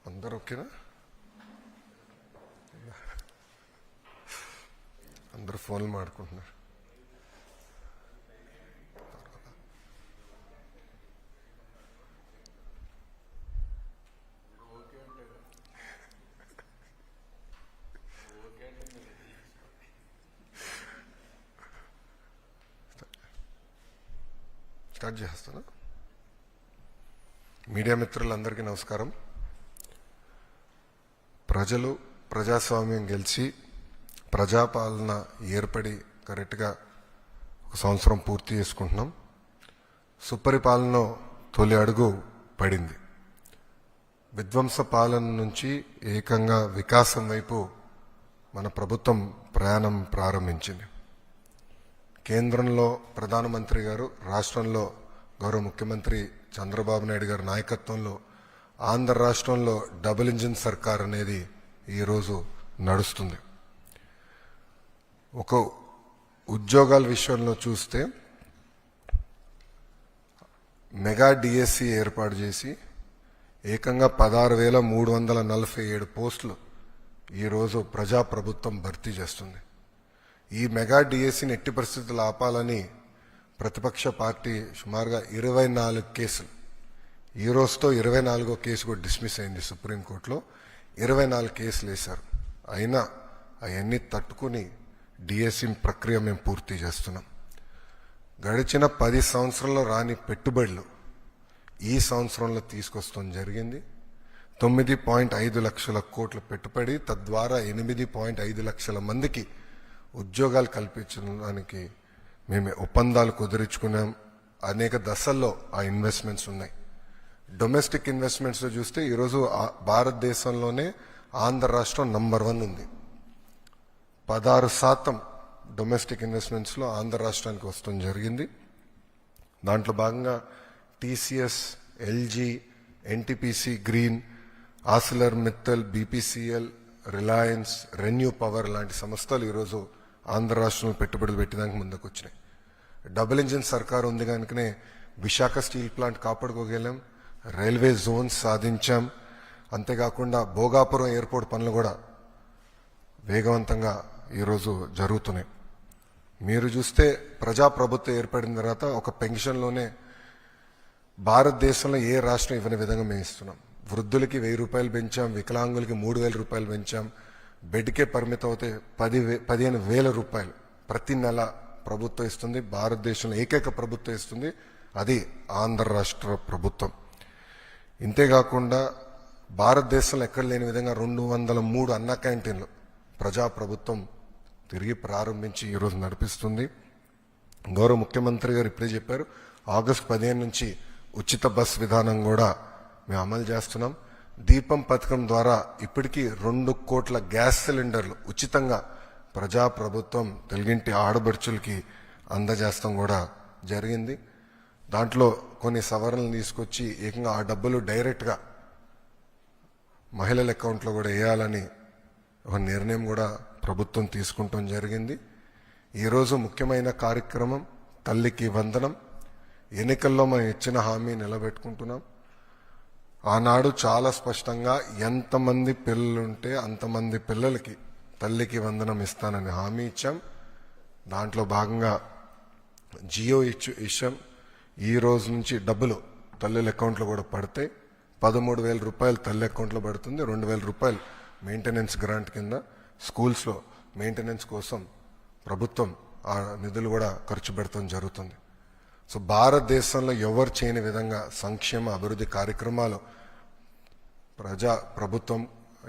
అందరూ ఓకేనా? అందరూ ఫోన్లు మాడుకుంటున్నారు. స్టార్ట్ చేస్తాను. మీడియా మిత్రులందరికీ నమస్కారం. ప్రజలు ప్రజాస్వామ్యం గెలిచి ప్రజాపాలన ఏర్పడి కరెక్ట్గా ఒక సంవత్సరం పూర్తి చేసుకుంటున్నాం. సుపరిపాలన తొలి అడుగు పడింది. విధ్వంస పాలన నుంచి ఏకంగా వికాసం వైపు మన ప్రభుత్వం ప్రయాణం ప్రారంభించింది. కేంద్రంలో ప్రధానమంత్రి గారు, రాష్ట్రంలో గౌరవ ముఖ్యమంత్రి చంద్రబాబు నాయుడు గారి నాయకత్వంలో ఆంధ్ర రాష్ట్రంలో డబుల్ ఇంజిన్ సర్కార్ అనేది ఈరోజు నడుస్తుంది. ఒక ఉద్యోగాల విషయంలో చూస్తే మెగా డిఎస్సి ఏర్పాటు చేసి ఏకంగా 16,347 పోస్టులు ఈరోజు ప్రజాప్రభుత్వం భర్తీ చేస్తుంది. ఈ మెగా డిఎస్సిని ఎట్టి పరిస్థితులు ఆపాలని ప్రతిపక్ష పార్టీ సుమారుగా 24 కేసులు, ఈ రోజుతో 24వ కేసు కూడా డిస్మిస్ అయింది సుప్రీంకోర్టులో. 24 కేసులు వేశారు. అయినా అవన్నీ తట్టుకుని డిఎస్సి ప్రక్రియ మేము పూర్తి చేస్తున్నాం. గడిచిన 10 సంవత్సరాల్లో రాని పెట్టుబడులు ఈ సంవత్సరంలో తీసుకొస్తాం జరిగింది. 9.5 లక్షల కోట్ల పెట్టుబడి, తద్వారా 8.5 లక్షల మందికి ఉద్యోగాలు కల్పించడానికి మేము ఒప్పందాలు కుదుర్చుకున్నాం. అనేక దశల్లో ఆ ఇన్వెస్ట్మెంట్స్ ఉన్నాయి. డొమెస్టిక్ ఇన్వెస్ట్మెంట్స్లో చూస్తే ఈరోజు భారతదేశంలోనే ఆంధ్ర రాష్ట్రం నంబర్ 1 ఉంది. 16% డొమెస్టిక్ ఇన్వెస్ట్మెంట్స్లో ఆంధ్ర రాష్ట్రానికి వస్తూ జరిగింది. దాంట్లో భాగంగా TCS, LG, NTPC green, ఆసిలర్ Mittal, BPCL, Reliance, renew power లాంటి సంస్థలు ఈరోజు ఆంధ్ర రాష్ట్రంలో పెట్టుబడులు పెట్టడానికి ముందుకు వచ్చినాయి. డబుల్ ఇంజిన్ సర్కార్ ఉంది కనుకనే విశాఖ స్టీల్ ప్లాంట్ కాపాడుకోగలం, రైల్వే జోన్స్ సాధించాం. అంతేకాకుండా భోగాపురం ఎయిర్పోర్ట్ పనులు కూడా వేగవంతంగా ఈరోజు జరుగుతున్నాయి. మీరు చూస్తే ప్రజాప్రభుత్వం ఏర్పడిన తర్వాత ఒక పెన్షన్లోనే భారతదేశంలో ఏ రాష్ట్రం ఇవ్వని విధంగా మేము ఇస్తున్నాం. వృద్ధులకి 1,000 రూపాయలు పెంచాం, వికలాంగులకి 3,000 రూపాయలు పెంచాం. బెడ్కే పరిమితం అవుతే 15,000 రూపాయలు ప్రతి నెల ప్రభుత్వం ఇస్తుంది. భారతదేశంలో ఏకైక ప్రభుత్వం ఇస్తుంది, అది ఆంధ్ర రాష్ట్ర ప్రభుత్వం. ఇంతేకాకుండా భారతదేశంలో ఎక్కడ లేని విధంగా 203 అన్న క్యాంటీన్లు ప్రజాప్రభుత్వం తిరిగి ప్రారంభించి ఈరోజు నడిపిస్తుంది. గౌరవ ముఖ్యమంత్రి గారు ఇప్పుడే చెప్పారు, ఆగస్టు 15 నుంచి ఉచిత బస్ విధానం కూడా మేము అమలు చేస్తున్నాం. దీపం పథకం ద్వారా ఇప్పటికీ 2 కోట్ల గ్యాస్ సిలిండర్లు ఉచితంగా ప్రజాప్రభుత్వం తెలుగింటి ఆడబడుచులకి అందజేస్తాం కూడా జరిగింది. దాంట్లో కొన్ని సవరణలు తీసుకొచ్చి ఏకంగా ఆ డబ్బులు డైరెక్ట్గా మహిళల అకౌంట్లో కూడా వేయాలని ఒక నిర్ణయం కూడా ప్రభుత్వం తీసుకుంటాం జరిగింది. ఈరోజు ముఖ్యమైన కార్యక్రమం తల్లికి వందనం. ఎన్నికల్లో మనం ఇచ్చిన హామీ నిలబెట్టుకుంటున్నాం. ఆనాడు చాలా స్పష్టంగా ఎంతమంది పిల్లలుంటే అంతమంది పిల్లలకి తల్లికి వందనం ఇస్తానని హామీ ఇచ్చాం. దాంట్లో భాగంగా జియో ఇచ్చాం. ఈ రోజు నుంచి డబ్బులు తల్లుల అకౌంట్లో కూడా పడతాయి. 13,000 రూపాయలు తల్లి అకౌంట్లో పడుతుంది. 2,000 రూపాయలు మెయింటెనెన్స్ గ్రాంట్ కింద స్కూల్స్లో మెయింటెనెన్స్ కోసం ప్రభుత్వం ఆ నిధులు కూడా ఖర్చు పెడతాం జరుగుతుంది. సో భారతదేశంలో ఎవరు చేయని విధంగా సంక్షేమ అభివృద్ధి కార్యక్రమాలు ప్రభుత్వం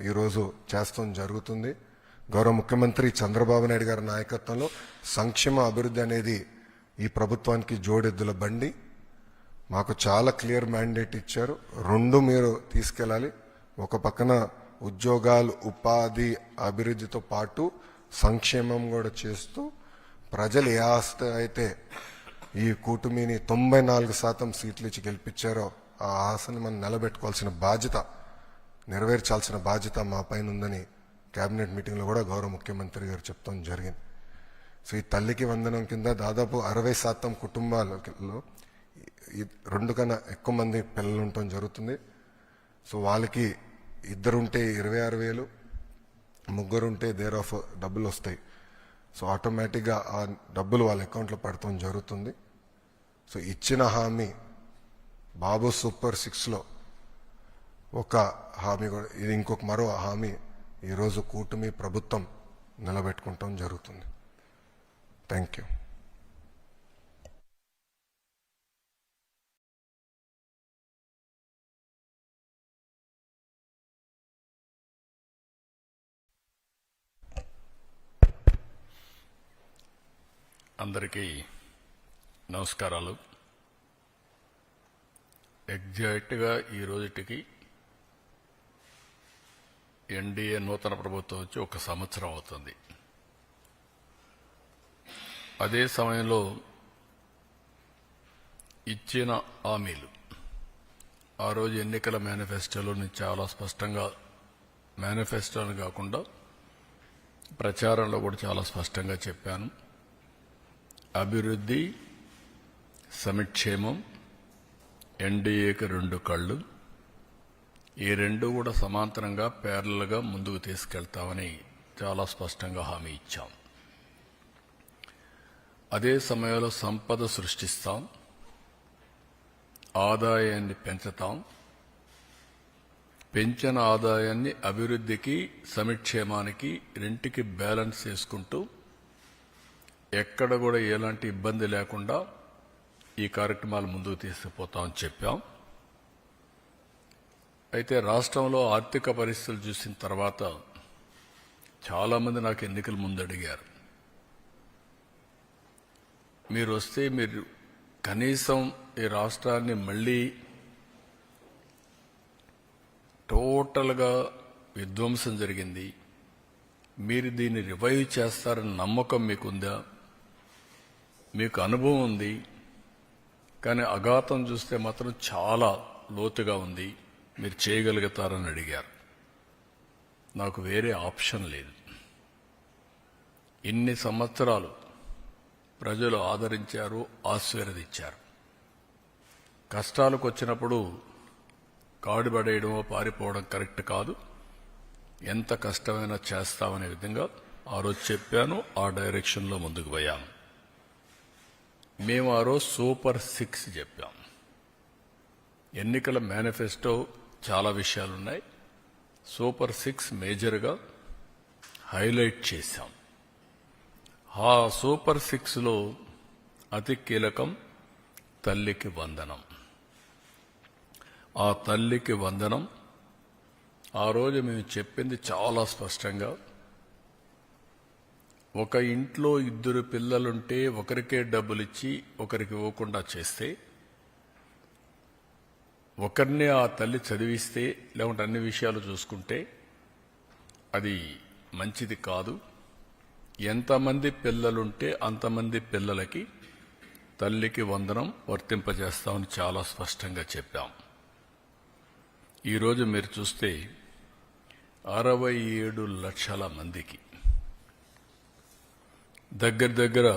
ఈరోజు చేస్తాం జరుగుతుంది. గౌరవ ముఖ్యమంత్రి చంద్రబాబు నాయుడు గారి నాయకత్వంలో సంక్షేమ అభివృద్ధి అనేది ఈ ప్రభుత్వానికి జోడెద్దుల బండి. మాకు చాలా క్లియర్ మ్యాండేట్ ఇచ్చారు. 2 మీరు తీసుకెళ్ళాలి. ఒక పక్కన ఉద్యోగాలు, ఉపాధి, అభివృద్ధితో పాటు సంక్షేమం కూడా చేస్తూ ప్రజలు ఏ ఆస్తి అయితే ఈ కూటమిని 94% సీట్లు ఇచ్చి గెలిపించారో ఆ ఆశని మనం నిలబెట్టుకోవాల్సిన బాధ్యత, నెరవేర్చాల్సిన బాధ్యత మా పైన ఉందని కేబినెట్ మీటింగ్లో కూడా గౌరవ ముఖ్యమంత్రి గారు చెప్తాం జరిగింది. సో ఈ తల్లికి వందనం కింద దాదాపు 60% కుటుంబాలలో 2 కన్నా ఎక్కువ మంది పిల్లలు ఉండటం జరుగుతుంది. సో వాళ్ళకి ఇద్దరుంటే 26,000, ముగ్గురుంటే దేర్ ఆఫ్ డబ్బులు వస్తాయి. సో ఆటోమేటిక్గా ఆ డబ్బులు వాళ్ళ అకౌంట్లో పడటం జరుగుతుంది. సో ఇచ్చిన హామీ బాబు సూపర్ 6లో ఒక హామీ కూడా, ఇది ఇంకొక మరో హామీ ఈరోజు కూటమి ప్రభుత్వం నిలబెట్టుకుంటాం జరుగుతుంది. Thank you. అందరికీ నమస్కారాలు. ఎగ్జాక్ట్గా ఈ రోజుటికి ఎన్డీఏ నూతన ప్రభుత్వం వచ్చి 1 సంవత్సరం అవుతుంది. అదే సమయంలో ఇచ్చిన హామీలు ఆ రోజు ఎన్నికల మేనిఫెస్టోలోని చాలా స్పష్టంగా, మేనిఫెస్టోని కాకుండా ప్రచారంలో కూడా చాలా స్పష్టంగా చెప్పాను. అభివృద్ధి, సంక్షేమం, ఎన్డీఏకి 2 కళ్ళు, ఈ 2 కూడా సమాంతరంగా ప్యారలల్గా ముందుకు తీసుకెళ్తామని చాలా స్పష్టంగా హామీ ఇచ్చాం. అదే సమయంలో సంపద సృష్టిస్తాం, ఆదాయాన్ని పెంచుతాం, పెంచిన ఆదాయాన్ని అభివృద్ధికి, సంక్షేమానికి రెంటికి బ్యాలెన్స్ చేసుకుంటూ ఎక్కడ కూడా ఎలాంటి ఇబ్బంది లేకుండా ఈ కార్యక్రమాలు ముందుకు తీసుకుపోతామని చెప్పాం. అయితే రాష్ట్రంలో ఆర్థిక పరిస్థితులు చూసిన తర్వాత చాలామంది నాకు ఎన్నికల ముందు అడిగారు, మీరు వస్తే మీరు కనీసం ఈ రాష్ట్రాన్ని మళ్ళీ టోటల్గా విధ్వంసం జరిగింది, మీరు దీన్ని రివైవ్ చేస్తారని నమ్మకం మీకుందా, మీకు అనుభవం ఉంది, కానీ అఘాతం చూస్తే మాత్రం చాలా లోతుగా ఉంది, మీరు చేయగలుగుతారని అడిగారు. నాకు వేరే ఆప్షన్ లేదు. ఇన్ని సంవత్సరాలు ప్రజలు ఆదరించారు, ఆశీర్వదించారు. కష్టాలకు వచ్చినప్పుడు కాడుపడేయడమో పారిపోవడం కరెక్ట్ కాదు. ఎంత కష్టమైనా చేస్తామనే విధంగా ఆ రోజు చెప్పాను, ఆ డైరెక్షన్లో ముందుకు పోయాను. మేము ఆ రోజు సూపర్ 6 చెప్పాం. ఎన్నికల మేనిఫెస్టో చాలా విషయాలున్నాయి, సూపర్ 6 మేజర్గా హైలైట్ చేశాం. ఆ సూపర్ 6లో అతి కీలకం తల్లికి వందనం. ఆ తల్లికి వందనం ఆ రోజు మేము చెప్పింది చాలా స్పష్టంగా, ఒక ఇంట్లో 2 పిల్లలుంటే ఒకరికే డబ్బులిచ్చి ఒకరికి ఇవ్వకుండా చేస్తే, ఒకరిని ఆ తల్లి చదివిస్తే, లేకుంటే అన్ని విషయాలు చూసుకుంటే అది మంచిది కాదు. ఎంతమంది పిల్లలుంటే అంతమంది పిల్లలకి తల్లికి వందనం వర్తింపజేస్తామని చాలా స్పష్టంగా చెప్పాం. ఈరోజు మీరు చూస్తే 67 లక్షల మందికి దగ్గర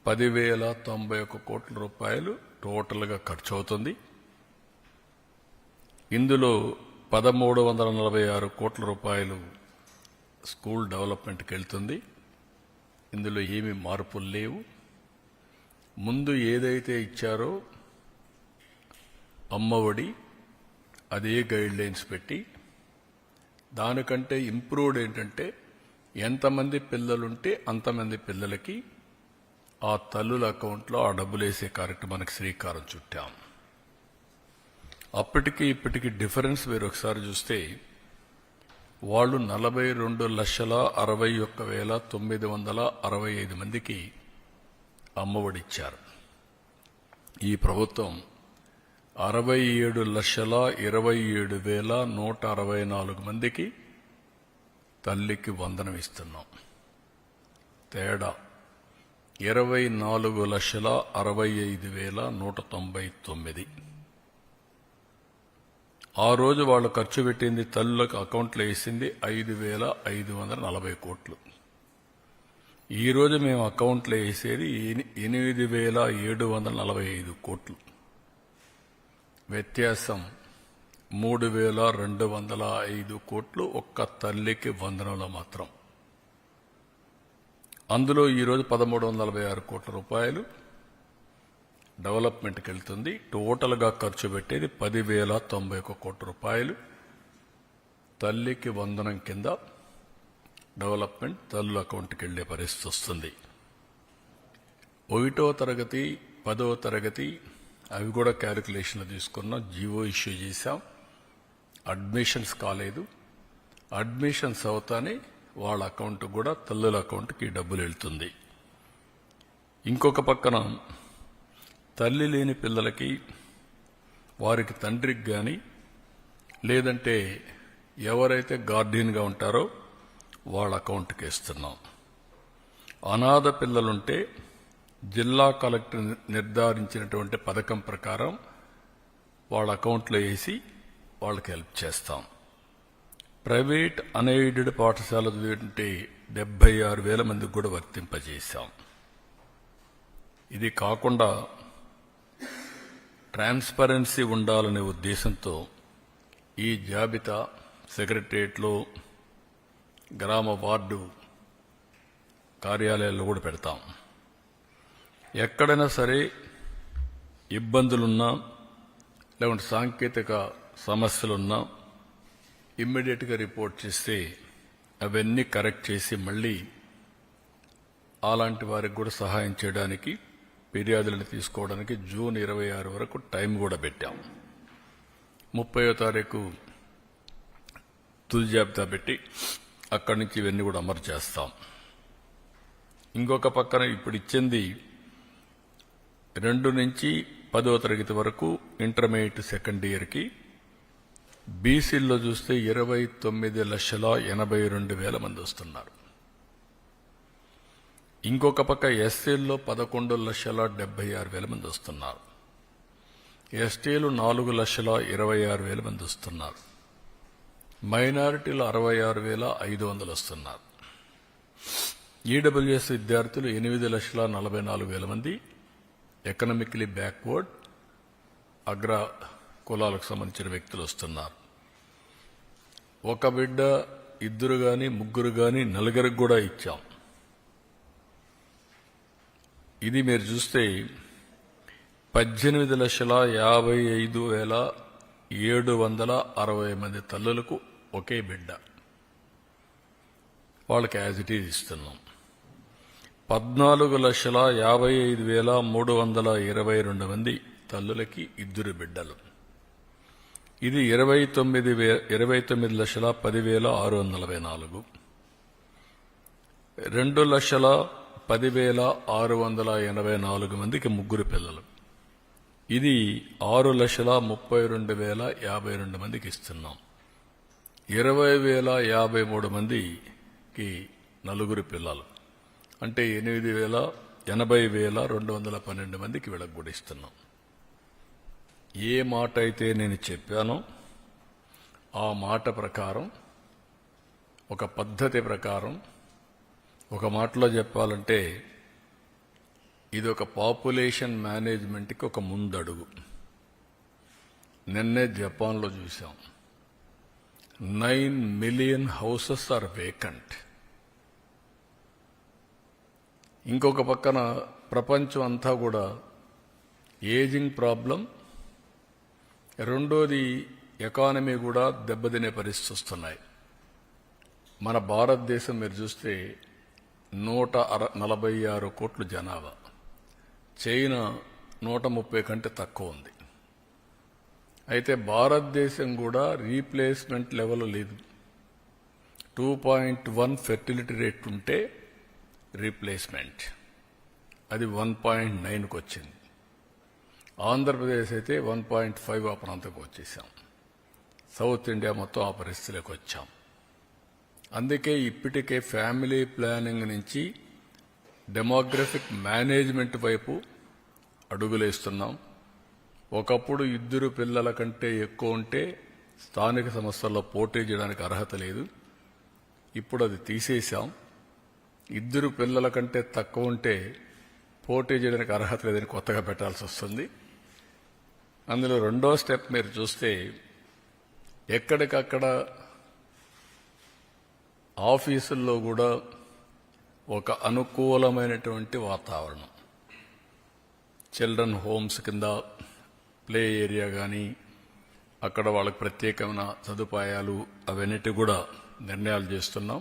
10,091 కోట్ల రూపాయలు టోటల్గా ఖర్చు అవుతుంది. ఇందులో 1,346 కోట్ల రూపాయలు స్కూల్ డెవలప్మెంట్కి వెళ్తుంది. ఇందులో ఏమీ మార్పులు లేవు. ముందు ఏదైతే ఇచ్చారో అమ్మఒడి, అదే గైడ్ లైన్స్ పెట్టి, దానికంటే ఇంప్రూవ్డ్ ఏంటంటే ఎంతమంది పిల్లలుంటే అంతమంది పిల్లలకి ఆ తల్లుల అకౌంట్లో ఆ డబ్బులు వేసే కార్యక్రమానికి శ్రీకారం చుట్టాం. అప్పటికి ఇప్పటికి డిఫరెన్స్ మీరు ఒకసారి చూస్తే, వాళ్ళు 42,61,965 మందికి అమ్మఒడిచ్చారు. ఈ ప్రభుత్వం 67,27,164 మందికి తల్లికి వందనం ఇస్తున్నాం. తేడా 24,65,199. ఆ రోజు వాళ్ళు ఖర్చు పెట్టింది, తల్లులకు అకౌంట్లో వేసింది 5,540 కోట్లు. ఈ రోజు మేము అకౌంట్లో వేసేది 8,745 కోట్లు. వ్యత్యాసం 3,205 కోట్లు ఒక్క తల్లికి వందనంలో మాత్రం. అందులో ఈరోజు 1,346 కోట్ల రూపాయలు డెవలప్మెంట్కి వెళ్తుంది. టోటల్గా ఖర్చు పెట్టేది 10,091 కోట్ల రూపాయలు తల్లికి వందనం కింద డెవలప్మెంట్ తల్లుల అకౌంట్కి వెళ్లే పరిస్థితి వస్తుంది. 1వ తరగతి 10వ తరగతి అవి కూడా క్యాలిక్యులేషన్లు తీసుకున్నాం, జీవో ఇష్యూ చేశాం. అడ్మిషన్స్ కాలేదు. అడ్మిషన్స్ అవుతానే వాళ్ళ అకౌంట్ కూడా తల్లుల అకౌంట్కి డబ్బులు వెళ్తుంది. ఇంకొక పక్కన తల్లి లేని పిల్లలకి వారికి తండ్రికి కానీ లేదంటే ఎవరైతే గార్డియన్గా ఉంటారో వాళ్ళ అకౌంట్కి ఇస్తున్నాం. అనాథ పిల్లలుంటే జిల్లా కలెక్టర్ నిర్ధారించినటువంటి పథకం ప్రకారం వాళ్ళ అకౌంట్లో వేసి వాళ్ళకి హెల్ప్ చేస్తాం. ప్రైవేట్ అన్ఎయిడెడ్ పాఠశాల చదివితే 76,000 మందికి కూడా వర్తింపజేశాం. ఇది కాకుండా ట్రాన్స్పరెన్సీ ఉండాలనే ఉద్దేశంతో ఈ జాబితా సెక్రటరియట్లో గ్రామ వార్డు కార్యాలయాల్లో కూడా పెడతాం. ఎక్కడైనా సరే ఇబ్బందులున్నా లేకుంటే సాంకేతిక సమస్యలున్నా ఇమ్మీడియట్గా రిపోర్ట్ చేస్తే అవన్నీ కరెక్ట్ చేసి మళ్ళీ అలాంటి వారికి కూడా సహాయం చేయడానికి ఫిర్యాదులను తీసుకోవడానికి జూన్ 26 వరకు టైం కూడా పెట్టాం. 30వ తారీఖు తుది జాబితా పెట్టి అక్కడి నుంచి ఇవన్నీ కూడా అమలు చేస్తాం. ఇంకొక పక్కన ఇప్పుడు ఇచ్చింది 2 నుంచి 10వ తరగతి వరకు ఇంటర్మీడియట్ సెకండ్ ఇయర్కి బీసీల్లో చూస్తే 29,82,000 మంది వస్తున్నారు. ఇంకొక పక్క ఎస్సీల్లో 11,76,000 మంది వస్తున్నారు. ఎస్టీలు 4,26,000 మంది వస్తున్నారు. మైనారిటీలు 66,500 వస్తున్నారు. ఈడబ్ల్యూఎస్ విద్యార్థులు 8,44,000 మంది ఎకనామికలీ బ్యాక్వర్డ్ అగ్ర కులాలకు సంబంధించిన వ్యక్తులు వస్తున్నారు. ఒక బిడ్డ 2 గాని 3 గాని 4 కూడా ఇచ్చాం. ఇది మీరు చూస్తే 18,55,760 మంది తల్లులకు ఒకే బిడ్డ వాళ్ళకి యాజ్ ఇట్ ఈజ్ ఇస్తున్నాం. 14,55,322 మంది తల్లులకి 2 బిడ్డలు. ఇది 29,10,644. 2,10,684 మందికి 3 పిల్లలు. ఇది 6,32,052 మందికి ఇస్తున్నాం. 20,053 మందికి 4 పిల్లలు అంటే 80,212 మందికి వీళ్ళకి కూడా ఇస్తున్నాం. ఏ మాట అయితే నేను చెప్పానో ఆ మాట ప్రకారం ఒక పద్ధతి ప్రకారం ఒక మాటలో చెప్పాలంటే ఇది ఒక పాపులేషన్ మేనేజ్మెంట్కి ఒక ముందడుగు. నిన్నే జపాన్లో చూసాం, 9 మిలియన్ హౌసెస్ ఆర్ వేకెంట్. ఇంకొక పక్కన ప్రపంచం అంతా కూడా ఏజింగ్ ప్రాబ్లం, రెండోది ఎకానమీ కూడా దెబ్బతినే పరిస్థితి వస్తున్నాయి. మన భారతదేశం మీరు చూస్తే 146 కోట్ల జనాభా, చైనా 130 కంటే తక్కువ ఉంది. అయితే భారతదేశం కూడా రీప్లేస్మెంట్ లెవెల్ లేదు. 2.1 ఫెర్టిలిటీ రేట్ ఉంటే రీప్లేస్మెంట్ అది 1.9కు వచ్చింది. ఆంధ్రప్రదేశ్ అయితే 1.5 ఆ ప్రాంతంకి వచ్చేసాం. సౌత్ ఇండియా మొత్తం ఆ పరిస్థితిలోకి వచ్చాం. అందుకే ఇప్పటికే ఫ్యామిలీ ప్లానింగ్ నుంచి డెమోగ్రఫిక్ మేనేజ్మెంట్ వైపు అడుగులేస్తున్నాం. ఒకప్పుడు 2 పిల్లల కంటే ఎక్కువ ఉంటే స్థానిక సంస్థల్లో పోటీ చేయడానికి అర్హత లేదు. ఇప్పుడు అది తీసేశాం. 2 పిల్లల కంటే తక్కువ ఉంటే పోటీ చేయడానికి అర్హత లేదని కొత్తగా పెట్టాల్సి వస్తుంది. అందులో రెండో స్టెప్ మీరు చూస్తే ఎక్కడికక్కడ ఆఫీసుల్లో కూడా ఒక అనుకూలమైనటువంటి వాతావరణం, చిల్డ్రన్ హోమ్స్ కింద ప్లే ఏరియా కానీ అక్కడ వాళ్ళకి ప్రత్యేకమైన సదుపాయాలు అవన్నిటి కూడా నిర్ణయాలు చేస్తున్నాం.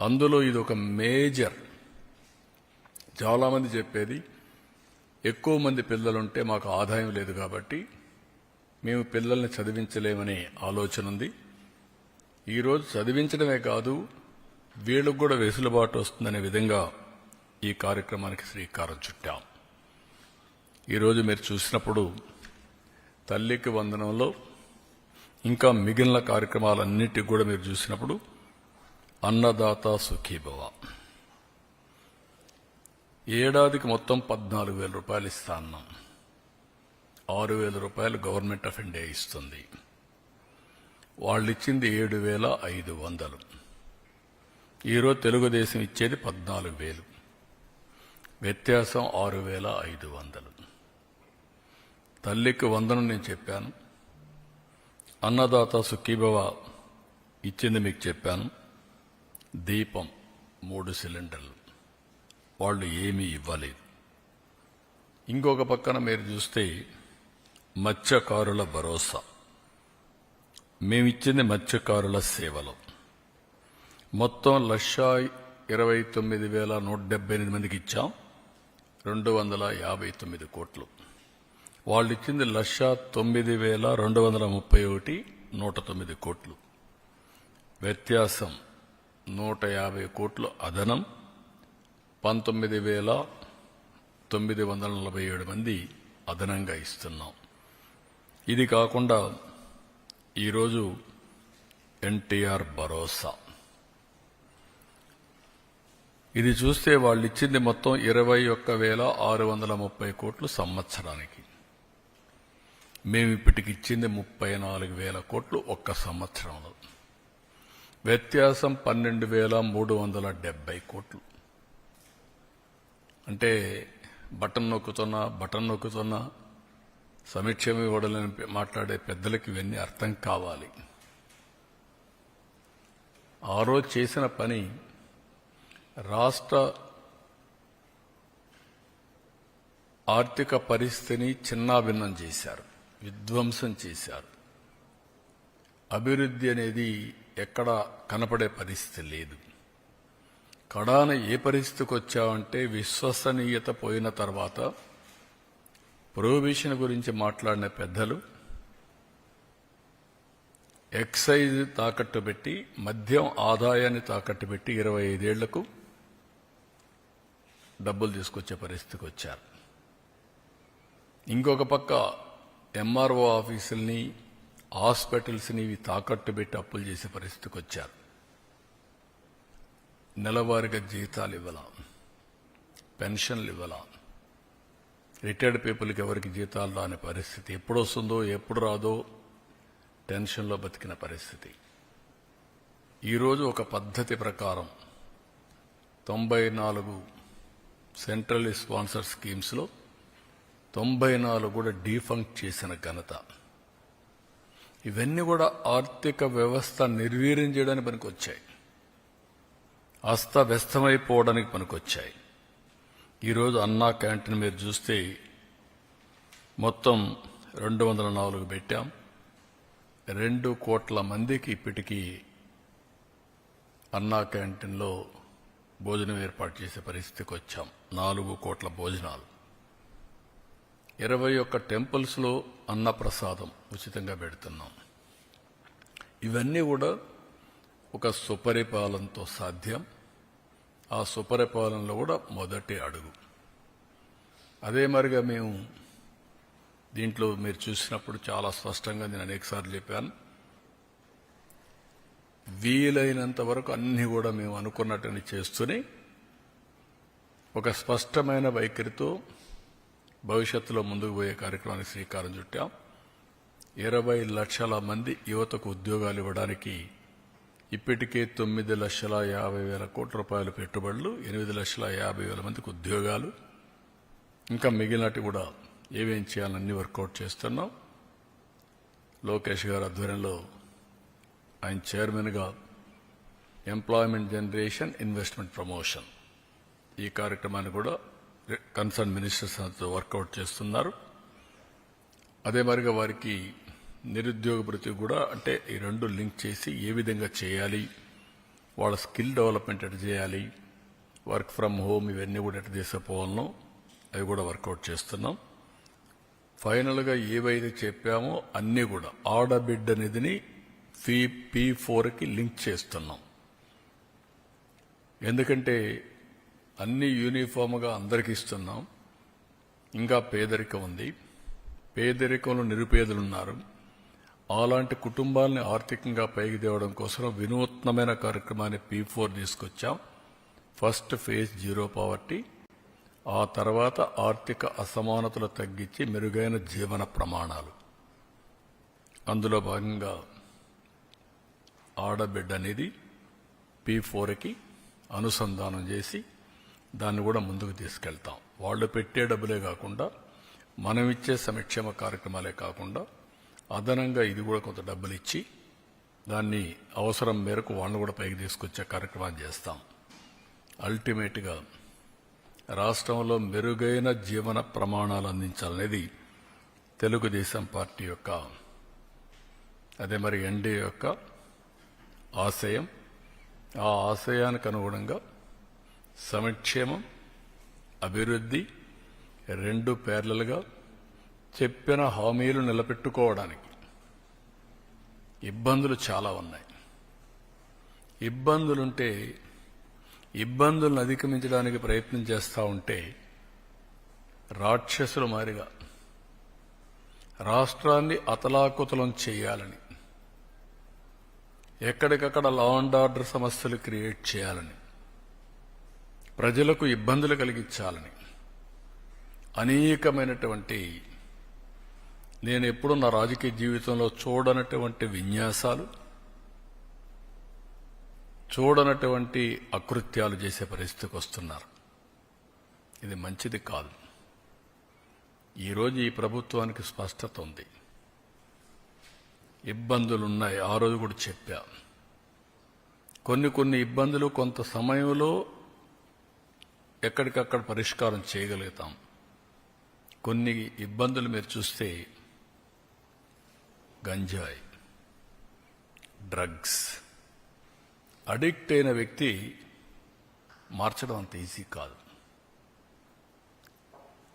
అందులో ఇది ఒక మేజర్. చాలామంది చెప్పేది ఎక్కువ మంది పిల్లలుంటే మాకు ఆదాయం లేదు కాబట్టి మేము పిల్లల్ని చదివించలేమనే ఆలోచన ఉంది. ఈరోజు చదివించడమే కాదు, వీళ్ళకు కూడా వెసులుబాటు వస్తుందనే విధంగా ఈ కార్యక్రమానికి శ్రీకారం చుట్టాం. ఈరోజు మీరు చూసినప్పుడు తల్లికి వందనంలో ఇంకా మిగిలిన కార్యక్రమాలన్నిటికి కూడా మీరు చూసినప్పుడు అన్నదాత సుఖీభవ ఏడాదికి మొత్తం 14,000 రూపాయలు ఇస్తా అన్నాం. 6,000 రూపాయలు గవర్నమెంట్ ఆఫ్ ఇండియా ఇస్తుంది. వాళ్ళు ఇచ్చింది 7,500. ఈరోజు తెలుగుదేశం ఇచ్చేది 14,000. వ్యత్యాసం 6,500. తల్లికి వందనం నేను చెప్పాను, అన్నదాత సుఖీభవ ఇచ్చింది మీకు చెప్పాను. దీపం 3 సిలిండర్లు వాళ్ళు ఏమీ ఇవ్వలేదు. ఇంకొక పక్కన మీరు చూస్తే మత్స్యకారుల భరోసా, మేమిచ్చింది మత్స్యకారుల సేవలు. మొత్తం 1,29,178 మందికి ఇచ్చాం, 259 కోట్లు. వాళ్ళు ఇచ్చింది 1,09,231, 109 కోట్లు. వ్యత్యాసం 150 కోట్లు అదనం. 19,947 మంది అదనంగా ఇస్తున్నాం. ఇది కాకుండా ఈరోజు ఎన్టీఆర్ భరోసా, ఇది చూస్తే వాళ్ళు ఇచ్చింది మొత్తం 21,630 కోట్లు సంవత్సరానికి. మేము ఇప్పటికి ఇచ్చింది 34,000 కోట్లు ఒక్క సంవత్సరంలో. వ్యత్యాసం 12,370 కోట్లు. అంటే బటన్ నొక్కుతున్నా సమీక్షం ఇవ్వడాలని మాట్లాడే పెద్దలకి ఇవన్నీ అర్థం కావాలి. ఆ రోజు చేసిన పని రాష్ట్ర ఆర్థిక పరిస్థితిని చిన్నాభిన్నం చేశారు, విధ్వంసం చేశారు. అభివృద్ధి అనేది ఎక్కడ కనపడే పరిస్థితి లేదు. కడాన ఏ పరిస్థితికి వచ్చామంటే విశ్వసనీయత పోయిన తర్వాత ప్రొహిబిషన్ గురించి మాట్లాడిన పెద్దలు ఎక్సైజ్ తాకట్టు పెట్టి, మద్యం ఆదాయాన్ని తాకట్టు పెట్టి 25 ఏళ్లకు డబ్బులు తీసుకొచ్చే పరిస్థితికి వచ్చారు. ఇంకొక పక్క ఎంఆర్ఓ ఆఫీసుల్ని, హాస్పిటల్స్ని ఇవి తాకట్టు పెట్టి అప్పులు చేసే పరిస్థితికి వచ్చారు. నెలవారీగా జీతాలు ఇవ్వాల, పెన్షన్లు ఇవ్వాల, రిటైర్డ్ పీపుల్కి ఎవరికి జీతాలు రాని పరిస్థితి, ఎప్పుడు వస్తుందో ఎప్పుడు రాదో టెన్షన్లో బతికిన పరిస్థితి. ఈరోజు ఒక పద్ధతి ప్రకారం 94 సెంట్రల్ స్పాన్సర్ స్కీమ్స్లో 94 కూడా డీఫంక్ట్ చేసిన ఘనత. ఇవన్నీ కూడా ఆర్థిక వ్యవస్థ నిర్వీర్యం చేయడానికి పనికొచ్చాయి, అస్తవ్యస్తమైపోవడానికి పనికొచ్చాయి. ఈరోజు అన్నా క్యాంటీన్ మీరు చూస్తే మొత్తం 204 పెట్టాం. 2 కోట్ల మందికి ఇప్పటికీ అన్నా క్యాంటీన్లో భోజనం ఏర్పాటు చేసే పరిస్థితికి వచ్చాం. 4 కోట్ల భోజనాలు. 21 టెంపుల్స్లో అన్నప్రసాదం ఉచితంగా పెడుతున్నాం. ఇవన్నీ కూడా ఒక సుపరిపాలనతో సాధ్యం. ఆ సుపరిపాలనలో కూడా మొదటి అడుగు. అదే మరిగా మేము దీంట్లో మీరు చూసినప్పుడు చాలా స్పష్టంగా నేను అనేకసార్లు చెప్పాను, వీలైనంత వరకు అన్ని కూడా మేము అనుకున్నట్టుని చేస్తూనే ఒక స్పష్టమైన వైఖరితో భవిష్యత్తులో ముందుకు పోయే కార్యక్రమానికి శ్రీకారం చుట్టాం. 20 లక్షల మంది యువతకు ఉద్యోగాలు ఇవ్వడానికి ఇప్పటికే 9,50,000 కోట్ల రూపాయల పెట్టుబడులు, 8,50,000 మందికి ఉద్యోగాలు, ఇంకా మిగిలినట్టు కూడా ఏమేం చేయాలన్నీ వర్కౌట్ చేస్తున్నాం. లోకేష్ గారి ఆధ్వర్యంలో ఆయన చైర్మన్గా ఎంప్లాయ్మెంట్ జనరేషన్ ఇన్వెస్ట్మెంట్ ప్రమోషన్ ఈ కార్యక్రమాన్ని కూడా కన్సర్న్ మినిస్టర్స్ వర్కౌట్ చేస్తున్నారు. అదే మరిగా వారికి నిరుద్యోగ భృతి కూడా అంటే ఈ రెండు లింక్ చేసి ఏ విధంగా చేయాలి, వాళ్ళ స్కిల్ డెవలప్మెంట్ ఎట్లా చేయాలి, వర్క్ ఫ్రమ్ హోమ్ ఇవన్నీ కూడా ఎట్లా తీసుకుపోవాలనో అవి కూడా వర్కౌట్ చేస్తున్నాం. ఫైనల్గా ఏవైతే చెప్పామో అన్నీ కూడా ఆడబిడ్డ నిధిని P4కి లింక్ చేస్తున్నాం. ఎందుకంటే అన్ని యూనిఫామ్గా అందరికీ ఇస్తున్నాం. ఇంకా పేదరికం ఉంది, పేదరికంలో నిరుపేదలు ఉన్నారు. అలాంటి కుటుంబాలని ఆర్థికంగా పైకి తేవడం కోసం వినూత్నమైన కార్యక్రమాన్ని P4 తీసుకొచ్చాం. ఫస్ట్ ఫేజ్ 0 పావర్టీ, ఆ తర్వాత ఆర్థిక అసమానతలు తగ్గించి మెరుగైన జీవన ప్రమాణాలు. అందులో భాగంగా ఆడబిడ్డ అనేది P4కి అనుసంధానం చేసి దాన్ని కూడా ముందుకు తీసుకెళ్తాం. వాళ్ళు పెట్టే డబ్బులే కాకుండా మనం ఇచ్చే సంక్షేమ కార్యక్రమాలే కాకుండా అదనంగా ఇది కూడా కొంత డబ్బులు ఇచ్చి దాన్ని అవసరం మేరకు వాళ్ళని కూడా పైకి తీసుకొచ్చే కార్యక్రమాన్ని చేస్తాం. అల్టిమేట్గా రాష్ట్రంలో మెరుగైన జీవన ప్రమాణాలు అందించాలనేది తెలుగుదేశం పార్టీ యొక్క, అదే మరి ఎన్డీఏ యొక్క ఆశయం. ఆ ఆశయానికి అనుగుణంగా సంక్షేమం, అభివృద్ధి రెండు ప్యారలల్గా చెప్పిన హామీలు నిలబెట్టుకోవడానికి ఇబ్బందులు చాలా ఉన్నాయి. ఇబ్బందులుంటే ఇబ్బందులను అధిగమించడానికి ప్రయత్నం చేస్తూ ఉంటే రాక్షసుల మారిగా రాష్ట్రాన్ని అతలాకుతలం చేయాలని, ఎక్కడికక్కడ లా అండ్ ఆర్డర్ సమస్యలు క్రియేట్ చేయాలని, ప్రజలకు ఇబ్బందులు కలిగించాలని అనేకమైనటువంటి నేను ఎప్పుడూ నా రాజకీయ జీవితంలో చూడనటువంటి విన్యాసాలు, చూడనటువంటి అకృత్యాలు చేసే పరిస్థితికి వస్తున్నారు. ఇది మంచిది కాదు. ఈరోజు ఈ ప్రభుత్వానికి స్పష్టత ఉంది. ఇబ్బందులున్నాయి, ఆ రోజు కూడా చెప్పా. కొన్ని ఇబ్బందులు కొంత సమయంలో ఎక్కడికక్కడ పరిష్కారం చేయగలుగుతాం. కొన్ని ఇబ్బందులు మీరు చూస్తే గంజాయి, డ్రగ్స్, అడిక్ట్ అయిన వ్యక్తి మార్చడం అంత ఈజీ కాదు.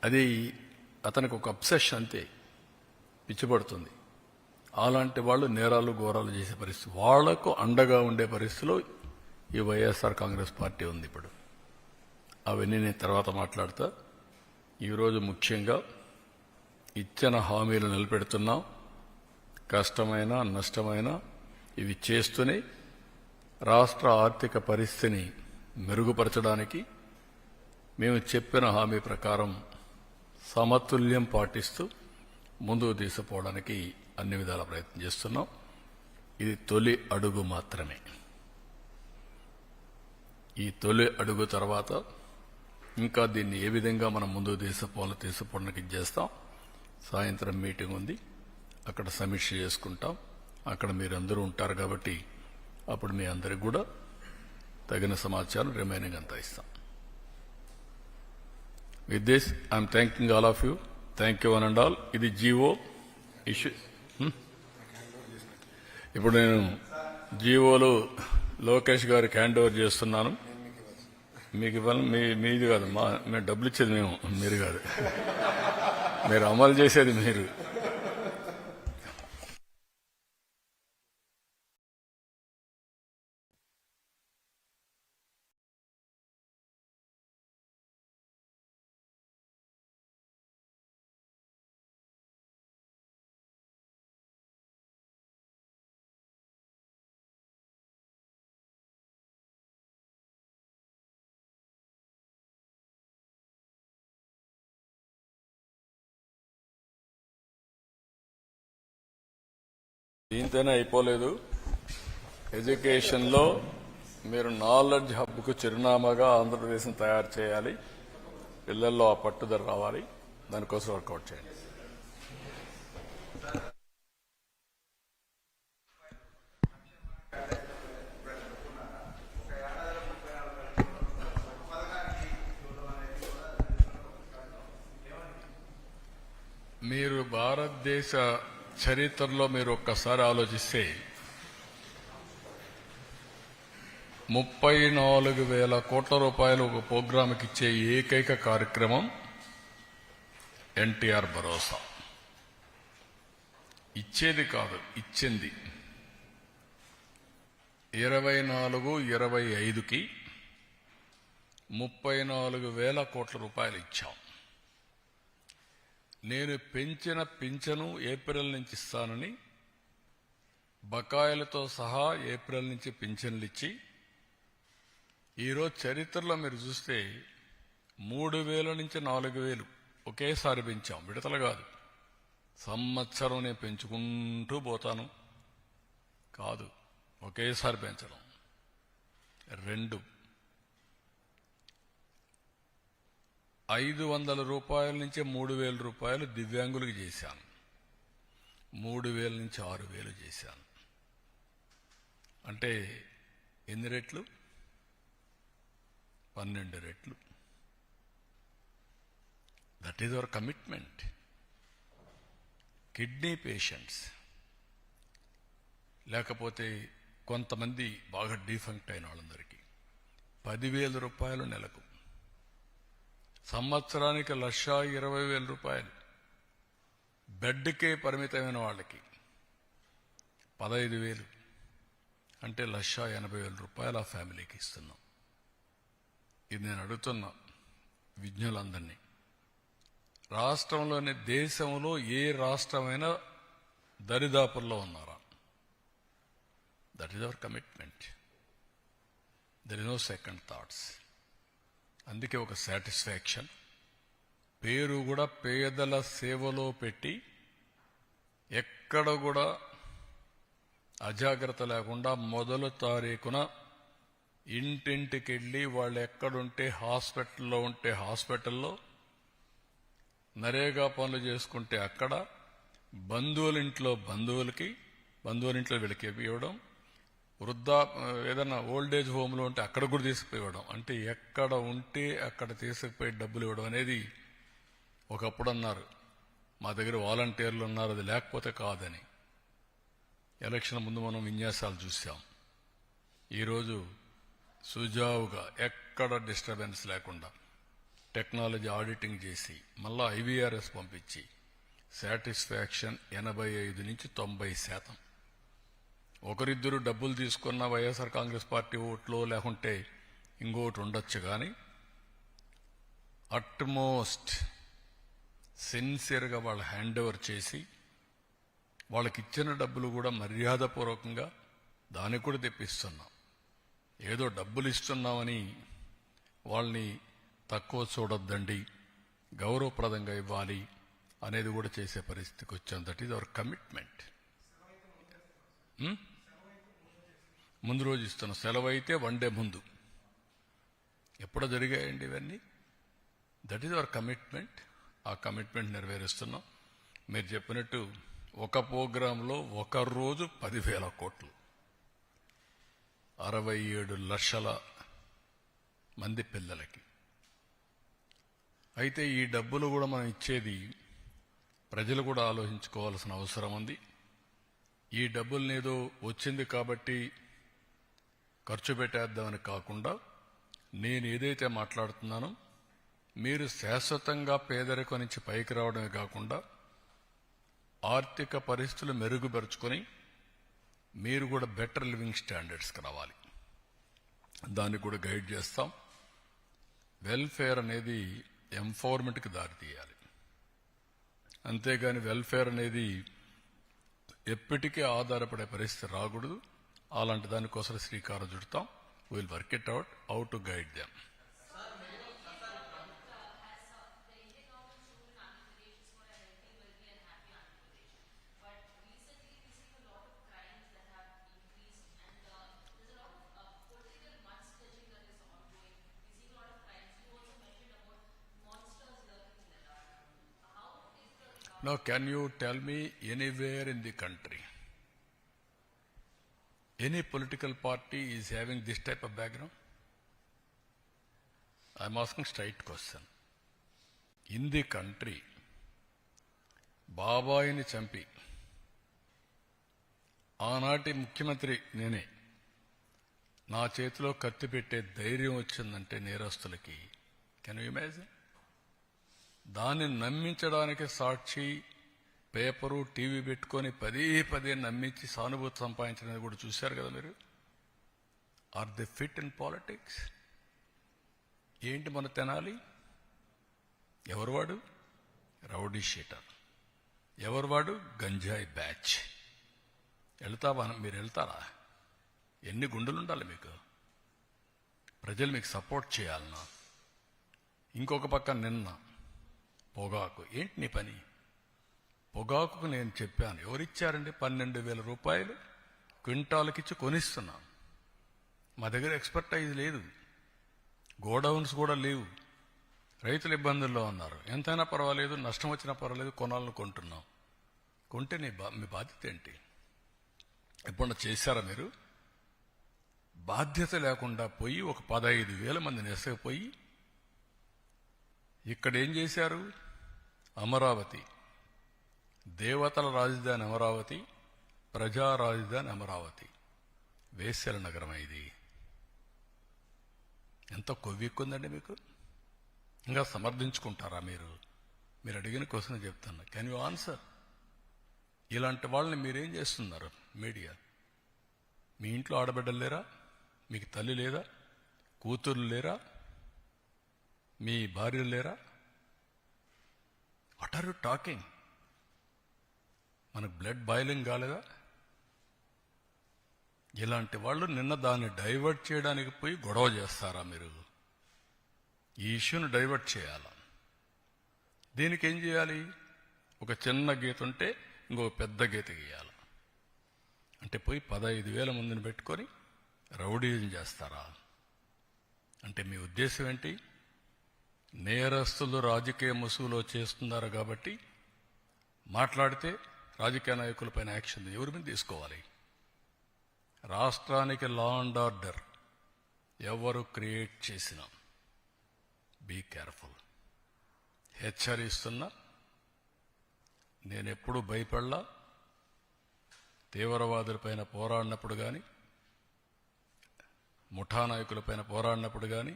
అది అతనికి ఒక అబ్సెషన్, అంతే, పిచ్చిపడుతుంది. అలాంటి వాళ్ళు నేరాలు ఘోరాలు చేసే పరిస్థితి, వాళ్లకు అండగా ఉండే పరిస్థితిలో ఈ వైఎస్ఆర్ కాంగ్రెస్ పార్టీ ఉంది. ఇప్పుడు అవన్నీ నేను తర్వాత మాట్లాడతా. ఈరోజు ముఖ్యంగా ఇచ్చిన హామీలు నిలబెడుతున్నాం. కష్టమైన నష్టమైన ఇవి చేస్తూనే రాష్ట్ర ఆర్థిక పరిస్థితిని మెరుగుపరచడానికి మేము చెప్పిన హామీ ప్రకారం సమతుల్యం పాటిస్తూ ముందుకు తీసుకుపోవడానికి అన్ని విధాల ప్రయత్నం చేస్తున్నాం. ఇది తొలి అడుగు మాత్రమే. ఈ తొలి అడుగు తర్వాత ఇంకా దీన్ని ఏ విధంగా మనం ముందుకు తీసుకుపోవడానికి చేస్తాం. సాయంత్రం మీటింగ్ ఉంది, అక్కడ సమీక్ష చేసుకుంటాం. అక్కడ మీరందరూ ఉంటారు కాబట్టి అప్పుడు మీ అందరికి కూడా తగిన సమాచారం రిమైనింగ్ అంతా ఇస్తాం. With this I'm thanking all of you. Thank you one and all. ఇది జీవో ఇష్యూ. ఇప్పుడు నేను జీవోలు లోకేష్ గారికి హ్యాండ్ ఓవర్ చేస్తున్నాను. మీకు ఇవ్వాలి, మీది కాదు, మేము డబ్బులు ఇచ్చేది మీరు కాదు, మీరు అమలు చేసేది మీరు. దీంతోనే అయిపోలేదు. ఎడ్యుకేషన్లో మీరు నాలెడ్జ్ హబ్కు చిరునామాగా ఆంధ్రప్రదేశ్ని తయారు చేయాలి. పిల్లల్లో ఆ పట్టుదల రావాలి. దానికోసం వర్కౌట్ చేయండి. భారతదేశ చరిత్రలో మీరు ఒక్కసారి ఆలోచిస్తే 34,000 కోట్ల రూపాయలు ఒక ప్రోగ్రాంకి ఇచ్చే ఏకైక కార్యక్రమం ఎన్టీఆర్ భరోసా. ఇచ్చేది కాదు, ఇచ్చింది. 24-25కి 34,000 కోట్ల రూపాయలు ఇచ్చాం. నేను పెంచిన పింఛను ఏప్రిల్ నుంచి ఇస్తానని బకాయిలతో సహా ఏప్రిల్ నుంచి పింఛన్లు ఇచ్చి ఈరోజు చరిత్రలో మీరు చూస్తే 3,000 నుంచి 4,000 ఒకేసారి పెంచాం. విడతలు కాదు, సంవత్సరం నేను పెంచుకుంటూ పోతాను కాదు, ఒకేసారి పెంచడం. 2, 500 రూపాయల నుంచి 3,000 రూపాయలు దివ్యాంగులకు చేశాను. 3,000 నుంచి 6,000 చేశాను. అంటే ఎన్ని రెట్లు? 12 రెట్లు. That is our commitment. Kidney patients, లేకపోతే కొంతమంది బాగా డీఫంక్ట్ అయిన వాళ్ళందరికీ 10,000 రూపాయలు నెలకు, సంవత్సరానికి 1,20,000 రూపాయలు. బెడ్కే పరిమితమైన వాళ్ళకి 15,000, అంటే 1,80,000 రూపాయలు ఆ ఫ్యామిలీకి ఇస్తున్నాం. ఇది నేను అడుగుతున్నా విజ్ఞులందరినీ. రాష్ట్రంలోని దేశంలో ఏ రాష్ట్రమైనా దరిదాపుల్లో ఉన్నారా? That is our commitment. There is no second thoughts. అందుకే ఒక సాటిస్ఫాక్షన్. పేరు కూడా పేదల సేవలో పెట్టి ఎక్కడ కూడా అజాగ్రత్త లేకుండా మొదలు తారీఖున ఇంటింటికి వెళ్ళి వాళ్ళు ఎక్కడుంటే హాస్పిటల్లో ఉంటే హాస్పిటల్లో, నరేగా పనులు చేసుకుంటే అక్కడ, బంధువులింట్లో వీళ్ళకి ఇవ్వడం, ఏదైనా ఓల్డేజ్ హోమ్లో ఉంటే అక్కడ కూడా తీసుకుపోవడం. అంటే ఎక్కడ ఉంటే అక్కడ తీసుకుపోయి డబ్బులు ఇవ్వడం అనేది. ఒకప్పుడు అన్నారు మా దగ్గర వాలంటీర్లు ఉన్నారు, అది లేకపోతే కాదని. ఎలక్షన్ ముందు మనం విన్యాసాలు చూసాం. ఈరోజు సుజావుగా ఎక్కడ డిస్టర్బెన్స్ లేకుండా టెక్నాలజీ ఆడిటింగ్ చేసి మళ్ళా IVRS పంపించి సాటిస్ఫాక్షన్ 85 నుంచి 90%. ఒకరిద్దరు డబ్బులు తీసుకున్న వైఎస్ఆర్ కాంగ్రెస్ పార్టీ ఓట్లో లేకుంటే ఇంకోటి ఉండొచ్చు, కానీ అట్మోస్ట్ సిన్సియర్గా వాళ్ళు హ్యాండ్ ఓవర్ చేసి వాళ్ళకి ఇచ్చిన డబ్బులు కూడా మర్యాదపూర్వకంగా దానికి కూడా తెప్పిస్తున్నాం. ఏదో డబ్బులు ఇస్తున్నామని వాళ్ళని తక్కువ చూడొద్దండి, గౌరవప్రదంగా ఇవ్వాలి అనేది కూడా చేసే పరిస్థితికి వచ్చాం. That is our commitment. ముందు రోజు ఇస్తున్నాం. సెలవు అయితే 1 డే ముందు. ఎప్పుడో జరిగాయండి ఇవన్నీ. That is our commitment. ఆ కమిట్మెంట్ నెరవేరుస్తున్నాం. మీరు చెప్పినట్టు ఒక ప్రోగ్రాంలో ఒక రోజు 10,000 కోట్లు, 67 లక్షల మంది పిల్లలకి. అయితే ఈ డబ్బులు కూడా మనం ఇచ్చేది ప్రజలు కూడా ఆలోచించుకోవాల్సిన అవసరం ఉంది. ఈ డబ్బులనేదో వచ్చింది కాబట్టి ఖర్చు పెట్టేద్దామని కాకుండా, నేను ఏదైతే మాట్లాడుతున్నానో మీరు శాశ్వతంగా పేదరికం నుంచి పైకి రావడమే కాకుండా ఆర్థిక పరిస్థితులు మెరుగుపరుచుకొని మీరు కూడా బెటర్ లివింగ్ స్టాండర్డ్స్కి రావాలి. దాన్ని కూడా గైడ్ చేస్తాం. వెల్ఫేర్ అనేది ఎంపవర్మెంట్కి దారితీయాలి. అంతేగాని వెల్ఫేర్ అనేది ఎప్పటికీ ఆధారపడే పరిస్థితి రాకూడదు. అలాంటి దానికోసం శ్రీకారం చుడతాం. Will work it out how to guide them. Now, can you tell me anywhere in the country, any political party is having this type of background? I am asking straight question. In the country, బాబాయిని చంపి ఆనాటి ముఖ్యమంత్రి నేనే, నా చేతిలో కత్తి పెట్టే ధైర్యం వచ్చిందంటే నేరస్తులకి, కెన్ యూ ఇమాజిన్? దాన్ని నమ్మించడానికి సాక్షి, పేపరు, టీవీ పెట్టుకొని పదే నమ్మించి సానుభూతి సంపాదించడానికి కూడా చూశారు కదా మీరు. Are the fit in politics? ఏంటి మన తెనాలి? ఎవరు వాడు? Rowdy sheeter. ఎవరు వాడు? గంజాయి బ్యాచ్. మీరు వెళ్తారా? ఎన్ని గుండెలు ఉండాలి మీకు? ప్రజలు మీకు సపోర్ట్ చేయాలన్నా. ఇంకొక పక్క నిన్న పొగాకు. ఏంటి నీ పని? పొగాకుకు నేను చెప్పాను, ఎవరిచ్చారండి? 12,000 రూపాయలు క్వింటాల్కిచ్చి కొనిస్తున్నాం. మా దగ్గర ఎక్స్పర్టైజ్ లేదు, గోడౌన్స్ కూడా లేవు, రైతులు ఇబ్బందుల్లో ఉన్నారు. ఎంతైనా పర్వాలేదు, నష్టం వచ్చినా పర్వాలేదు, కొనాలని కొంటున్నాం. కొంటే మీ బాధ్యత ఏంటి? ఎప్పుడన్నా చేశారా మీరు? బాధ్యత లేకుండా పోయి ఒక 15,000 మందిని ఎసకపోయి ఇక్కడ ఏం చేశారు? అమరావతి, దేవతల రాజధాని అమరావతి, ప్రజా రాజధాని అమరావతి, వేశ్యల నగరం. ఇది ఎంత కొవ్వెక్కుందండి మీకు? ఇంకా సమర్థించుకుంటారా మీరు? మీరు అడిగిన క్వశ్చన్ చెప్తున్నా, కెన్ యూ ఆన్సర్? ఇలాంటి వాళ్ళని మీరేం చేస్తున్నారు? మీడియా, మీ ఇంట్లో ఆడబిడ్డలు లేరా? మీకు తల్లి లేదా? కూతుర్లు లేరా? మీ భార్యలు లేరా? What are you talking? మనకు బ్లడ్ బాయిలింగ్ కాలేదా? ఇలాంటి వాళ్ళు నిన్న దాన్ని డైవర్ట్ చేయడానికి పోయి గొడవ చేస్తారా మీరు? ఈ ఇష్యూని డైవర్ట్ చేయాలా? దీనికి ఏం చేయాలి? ఒక చిన్న గీత ఉంటే ఇంకో పెద్ద గీత గీయాలి. అంటే పోయి 15,000 మందిని పెట్టుకొని రౌడీజం చేస్తారా? అంటే మీ ఉద్దేశం ఏంటి? నేరస్తులు రాజకీయ ముసుగులో చేస్తున్నారు కాబట్టి మాట్లాడితే రాజకీయ నాయకులపైన యాక్షన్ ఎవరి మీద తీసుకోవాలి? రాష్ట్రానికి లా అండ్ ఆర్డర్ ఎవరు క్రియేట్ చేసినా బీ కేర్ఫుల్. హెచ్చరిస్తున్నా, నేనెప్పుడు భయపడలా. తీవ్రవాదులపైన పోరాడినప్పుడు కానీ, ముఠా నాయకులపైన పోరాడినప్పుడు కానీ,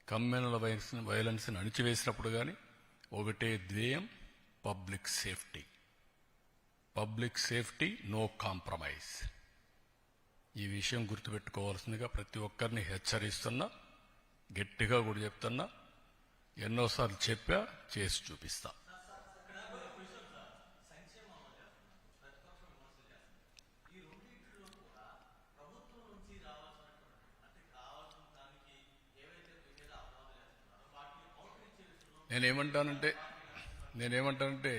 కమ్యూనల్ వైలెన్స్ని అణిచివేసినప్పుడు కానీ ఒకటే ధ్యేయం, public safety. Public safety, no compromise. ఈ విషయం గుర్తుపెట్టుకోవాల్సిందిగా ప్రతి ఒక్కరిని హెచ్చరిస్తున్నా, గట్టిగా కూడా చెప్తున్నా. ఎన్నోసార్లు చెప్పా, చేసి చూపిస్తా. నేనేమంటానంటే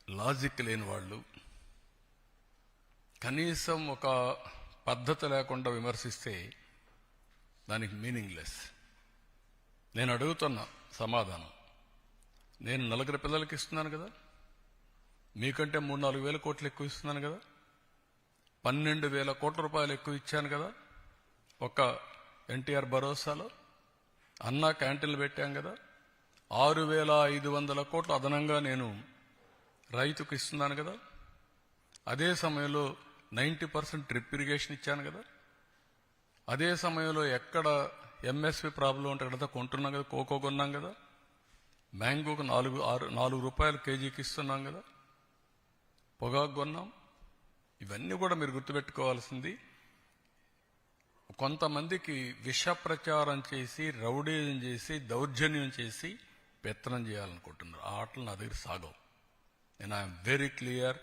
లాజిక్ లేని వాళ్ళు, కనీసం ఒక పద్ధతి లేకుండా విమర్శిస్తే దానికి మీనింగ్లెస్. నేను అడుగుతున్నా సమాధానం. నేను 4 పిల్లలకి ఇస్తున్నాను కదా, మీకంటే 3-4 వేల కోట్లు ఎక్కువ ఇస్తున్నాను కదా, 12,000 కోట్ల రూపాయలు ఎక్కువ ఇచ్చాను కదా. ఒక ఎన్టీఆర్ భరోసాలో అన్నా క్యాంటీన్లు పెట్టాం కదా. 6,500 కోట్లు అదనంగా నేను రైతుకు ఇస్తున్నాను కదా. అదే సమయంలో 90% డ్రిప్ ఇరిగేషన్ ఇచ్చాను కదా. అదే సమయంలో ఎక్కడ ఎంఎస్పి ప్రాబ్లం ఉంటే అక్కడ కొంటున్నాం కదా. కోకో కొన్నాం కదా. మ్యాంగోకు 4 రూపాయలు కేజీకి ఇస్తున్నాం కదా. పొగాకు కొన్నాం. ఇవన్నీ కూడా మీరు గుర్తుపెట్టుకోవాల్సింది. కొంతమందికి విష ప్రచారం చేసి, రౌడీజం చేసి, దౌర్జన్యం చేసి పెత్తనం చేయాలనుకుంటున్నారు. ఆ ఆటలు నా దగ్గర సాగవు. నేను ఐఎమ్ వెరీ క్లియర్.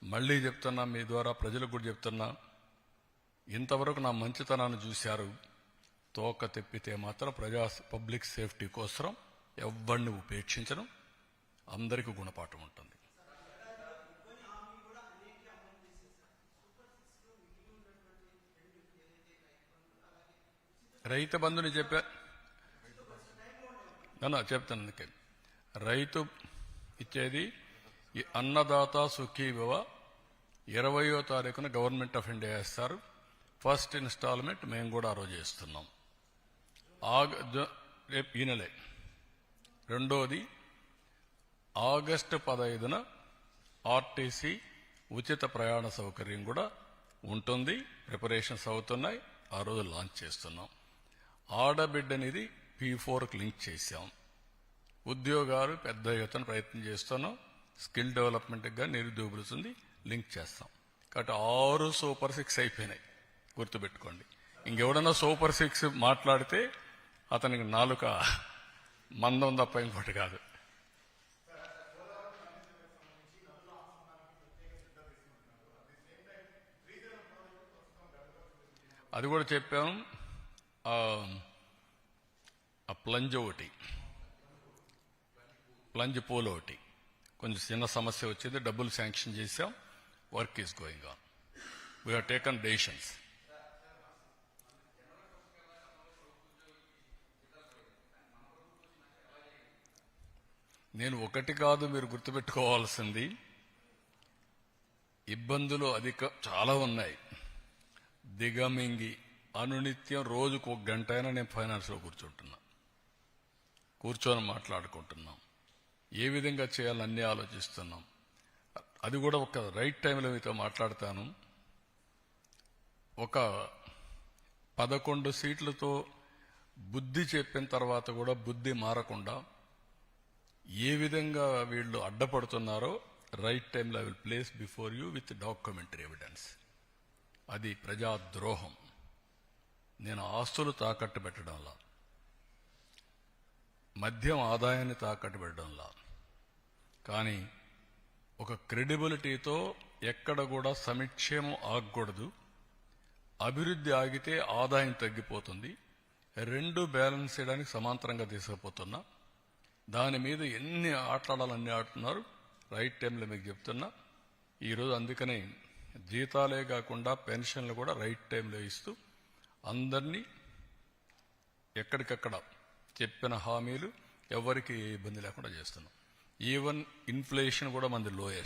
మళ్ళీ చెప్తున్నా, మీ ద్వారా ప్రజలకు కూడా చెప్తున్నా, ఇంతవరకు నా మంచితనాన్ని చూశారు. తోక తెప్పితే మాత్రం పబ్లిక్ సేఫ్టీ కోసం ఎవరిని ఉపేక్షించడం, అందరికీ గుణపాఠం ఉంటుంది. రైతు బంధుని చెప్తాను. అందుకే రైతు ఇచ్చేది ఈ అన్నదాత సుఖీభవ 20వ తారీఖున గవర్నమెంట్ ఆఫ్ ఇండియా వేస్తారు. ఫస్ట్ ఇన్స్టాల్మెంట్ మేము కూడా ఆ రోజు చేస్తున్నాం. రేపు ఈ నెలే. రెండోది ఆగస్టు 15న ఆర్టీసీ ఉచిత ప్రయాణ సౌకర్యం కూడా ఉంటుంది. ప్రిపరేషన్స్ అవుతున్నాయి. ఆ రోజు లాంచ్ చేస్తున్నాం. ఆడబిడ్డనిది P4కి లింక్ చేశాం. ఉద్యోగాలు పెద్ద ఎత్తున ప్రయత్నం చేస్తున్నాం. స్కిల్ డెవలప్మెంట్గా నిరుద్యోగులుంది లింక్ చేస్తాం. కాబట్టి 6 సూపర్ 6 అయిపోయినాయి. గుర్తుపెట్టుకోండి. ఇంకెవడన్నా సూపర్ 6 మాట్లాడితే అతనికి నాలుక మందం తప్ప ఇంకోటి కాదు. అది కూడా చెప్పాం. ఆ ప్లంజ్ ఒకటి, ప్లంజ్ పూల్ ఒకటి కొంచెం చిన్న సమస్య వచ్చింది. డబ్బులు శాంక్షన్ చేశాం. Work is going on. We have taken decisions. నేను ఒకటి కాదు, మీరు గుర్తుపెట్టుకోవాల్సింది ఇబ్బందులు చాలా ఉన్నాయి. దిగమింగి అనునిత్యం రోజుకు 1 గంట అయినా నేను ఫైనాన్స్లో కూర్చొని మాట్లాడుకుంటున్నాం. ఏ విధంగా చేయాలని అన్నీ ఆలోచిస్తున్నాం. అది కూడా ఒక రైట్ టైంలో మీతో మాట్లాడతాను. ఒక 11 సీట్లతో బుద్ధి చెప్పిన తర్వాత కూడా బుద్ధి మారకుండా ఏ విధంగా వీళ్ళు అడ్డపడుతున్నారో రైట్ టైంలో I will place before you with documentary evidence. అది ప్రజాద్రోహం. నేను ఆస్తులు తాకట్టు పెట్టడంలా, మద్యం ఆదాయాన్ని తాకట్టు పెట్టడంలా, కానీ ఒక క్రెడిబిలిటీతో ఎక్కడ కూడా సమిక్షేమం ఆగకూడదు. అభివృద్ధి ఆగితే ఆదాయం తగ్గిపోతుంది. 2 బ్యాలెన్స్ చేయడానికి సమాంతరంగా తీసుకుపోతున్నా. దాని మీద ఎన్ని ఆటలాడాలన్నీ ఆడుతున్నారు. రైట్ టైంలో మీకు చెప్తున్నా. ఈరోజు అందుకనే జీతాలే కాకుండా పెన్షన్లు కూడా రైట్ టైంలో ఇస్తూ అందరినీ ఎక్కడికక్కడ చెప్పిన హామీలు ఎవరికి ఏ ఇబ్బంది లేకుండా చేస్తున్నాం. ఈవెన్ ఇన్ఫ్లేషన్ కూడా మనది లోయెస్ట్.